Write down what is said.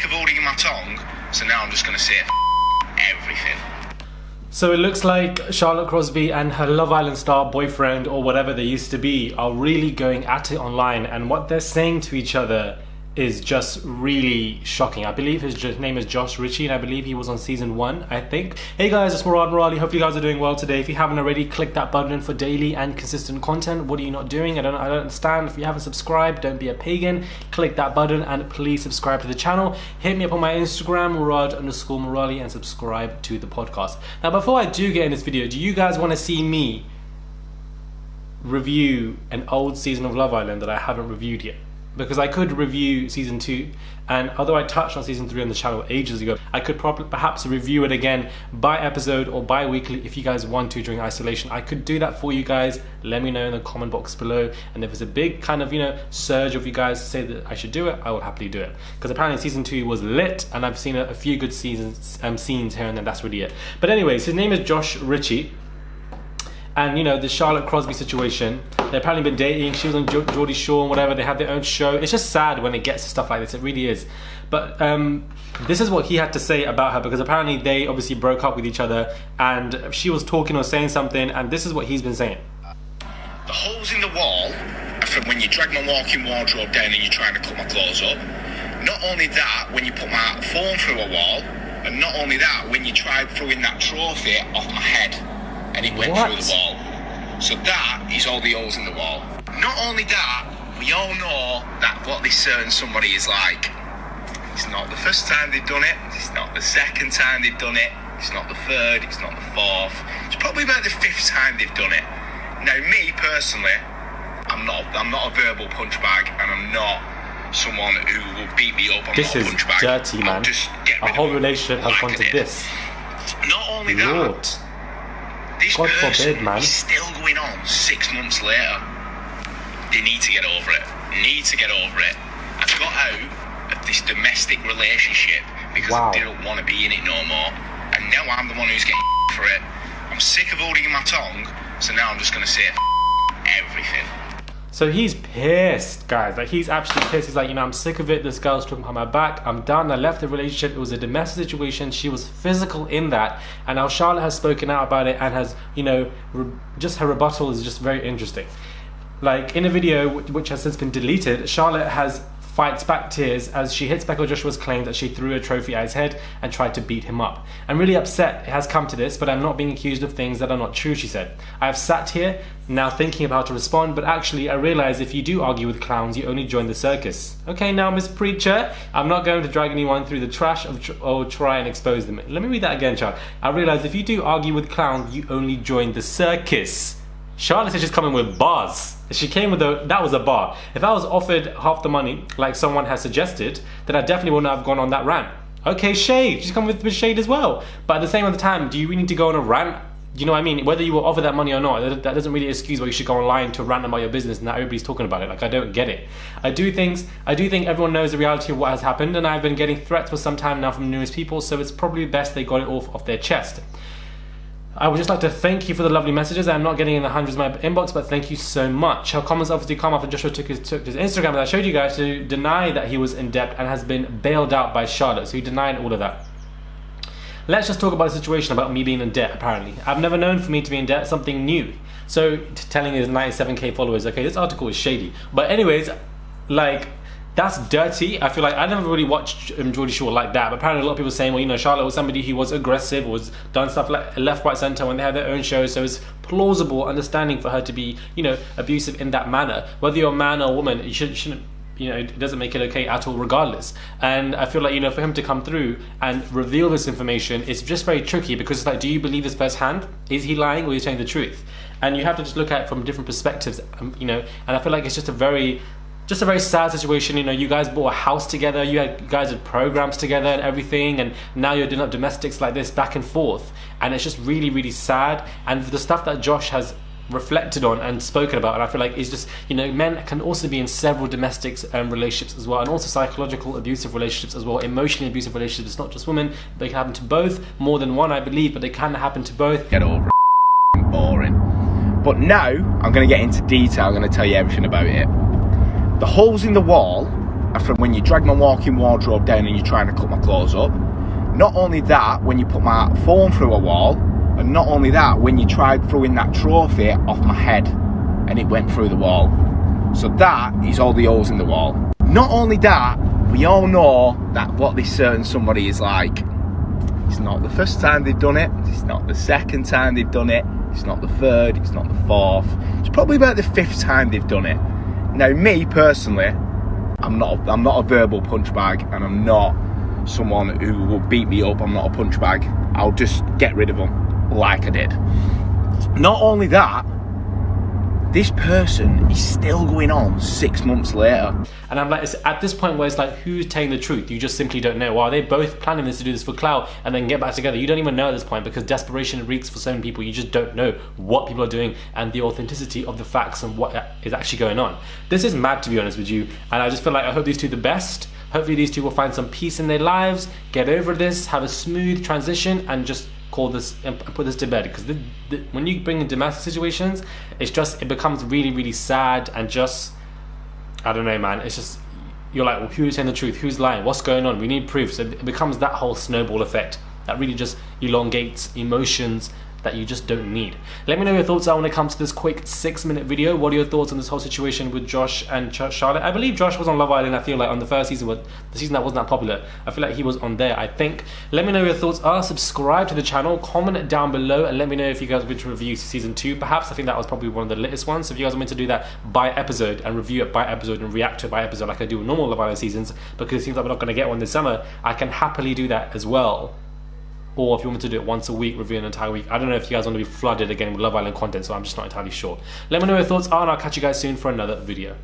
of holding my tongue, so now I'm just going to say everything. So it looks like Charlotte Crosby and her Love Island star boyfriend, or whatever they used to be, are really going at it online, and what they're saying to each other is just really shocking. I believe his name is Josh Ritchie, and I believe he was on season 1, I think. Hey guys, it's Morali. Hope you guys are doing well today. If you haven't already, click that button for daily and consistent content. What are you not doing? I don't understand. If you haven't subscribed, don't be a pagan. Click that button and please subscribe to the channel. Hit me up on my Instagram, Murad_Morali, and subscribe to the podcast. Now, before I do get in this video, do you guys want to see me review an old season of Love Island that I haven't reviewed yet? Because I could review season 2, and although I touched on season 3 on the channel ages ago, I could perhaps review it again by episode or bi-weekly if you guys want to during isolation. I could do that for you guys. Let me know in the comment box below, and if there's a big kind of, surge of you guys to say that I should do it, I will happily do it. Because apparently season 2 was lit, and I've seen a few good scenes here and then. That's really it. But anyways, his name is Josh Ritchie. And the Charlotte Crosby situation, they've apparently been dating. She was on Geordie Shore and whatever. They had their own show. It's just sad when it gets to stuff like this. It really is. But this is what he had to say about her, because apparently they obviously broke up with each other, and she was talking or saying something, and this is what he's been saying. The holes in the wall are from when you drag my walk-in wardrobe down and you're trying to cut my clothes up. Not only that, when you put my phone through a wall, and not only that, when you tried throwing that trophy off my head and it went through the wall. So that is all the holes in the wall. Not only that, we all know that what this certain somebody is like. It's not the first time they've done it. It's not the second time they've done it. It's not the third. It's not the fourth. It's probably about the 5th time they've done it. Now, me personally, I'm not a verbal punch bag, and I'm not someone who will beat me up. This is dirty, man. A whole relationship has gone to this. Not only that. This God person forbid, man. is still going on 6 months later. They need to get over it. I got out of this domestic relationship because I didn't want to be in it no more. And now I'm the one who's getting for it. I'm sick of holding my tongue, so now I'm just going to say everything. So he's pissed, guys. Like, he's actually pissed. He's like, I'm sick of it. This girl's talking behind my back. I'm done. I left the relationship. It was a domestic situation. She was physical in that. And now Charlotte has spoken out about it and has, just her rebuttal is just very interesting. Like, in a video which has since been deleted, Charlotte fights back tears as she hits back on Joshua's claim that she threw a trophy at his head and tried to beat him up. I'm really upset it has come to this, but I'm not being accused of things that are not true, she said. I have sat here now thinking about how to respond, but actually I realize if you do argue with clowns, you only join the circus. Okay, now Miss Preacher, I'm not going to drag anyone through the trash or try and expose them. Let me read that again, child. I realize if you do argue with clowns, you only join the circus. Charlotte said she's coming with bars. She came with that was a bar. If I was offered half the money, like someone has suggested, then I definitely wouldn't have gone on that rant. Okay, shade. She's coming with shade as well. But at the same time, do you really need to go on a rant? You know what I mean? Whether you were offered that money or not, that doesn't really excuse why you should go online to rant about your business and that everybody's talking about it. Like, I don't get it. I do think everyone knows the reality of what has happened, and I've been getting threats for some time now from numerous people, so it's probably best they got it off their chest. I would just like to thank you for the lovely messages. I'm not getting in the hundreds in my inbox, but thank you so much. Her comments obviously come after Joshua took his Instagram, and I showed you guys, to deny that he was in debt and has been bailed out by Charlotte. So he denied all of that. Let's just talk about the situation about me being in debt, apparently. I've never known for me to be in debt, something new. So, telling his 97k followers, okay, this article is shady. But anyways, like, that's dirty. I feel like I never really watched Geordie Shore like that, but apparently a lot of people saying, well, Charlotte was somebody who was aggressive, was done stuff like left, right, centre when they had their own shows, so it's plausible understanding for her to be, abusive in that manner. Whether you're a man or a woman, you shouldn't, it doesn't make it okay at all regardless. And I feel like, for him to come through and reveal this information, it's just very tricky, because it's like, do you believe this firsthand? Is he lying or is he telling the truth? And you have to just look at it from different perspectives, and I feel like it's just a very sad situation. You guys bought a house together, you guys had programs together and everything, and now you're doing up domestics like this back and forth, and it's just really, really sad. And the stuff that Josh has reflected on and spoken about, and I feel like it's just, men can also be in several domestic relationships as well, and also psychological abusive relationships as well, emotionally abusive relationships. It's not just women, they can happen to both, more than one I believe, but they can happen to both. Get over it. Boring. But now I'm going to get into detail. I'm going to tell you everything about it. The holes in the wall are from when you drag my walk-in wardrobe down and you're trying to cut my clothes up. Not only that, when you put my phone through a wall, and not only that, when you tried throwing that trophy off my head and it went through the wall. So that is all the holes in the wall. Not only that, we all know that what this certain somebody is like. It's not the first time they've done it, it's not the second time they've done it, it's not the third, it's not the fourth, it's probably about the fifth time they've done it. Now me personally, I'm not a verbal punch bag, and I'm not someone who will beat me up. I'm not a punch bag. I'll just get rid of them like I did. Not only that, this person is still going on 6 months later. And I'm like, it's at this point where it's like, who's telling the truth? You just simply don't know. Well, are they both planning this to do this for clout and then get back together? You don't even know at this point, because desperation reeks for so many people. You just don't know what people are doing and the authenticity of the facts and what is actually going on. This is mad, to be honest with you. And I just feel like I hope these two are the best. Hopefully these two will find some peace in their lives, get over this, have a smooth transition, and just call this and put this to bed. Because when you bring in domestic situations, it becomes really, really sad, and just, I don't know, man. It's just, you're like, well, who's saying the truth? Who's lying? What's going on? We need proof. So it becomes that whole snowball effect that really just elongates emotions that you just don't need. Let me know your thoughts when it comes to this quick 6-minute video. What are your thoughts on this whole situation with Josh and Charlotte? I believe Josh was on Love Island. I feel like on the first season, the season that wasn't that popular, I feel like he was on there, I think. Let me know your thoughts are. Subscribe to the channel, comment down below, and let me know if you guys want to review season 2 perhaps. I think that was probably one of the latest ones. So if you guys want me to do that by episode and review it by episode and react to it by episode like I do with normal Love Island seasons, because it seems like we're not going to get one this summer, I can happily do that as well. Or if you want me to do it once a week, review an entire week. I don't know if you guys want to be flooded again with Love Island content, so I'm just not entirely sure. Let me know your thoughts are, and I'll catch you guys soon for another video.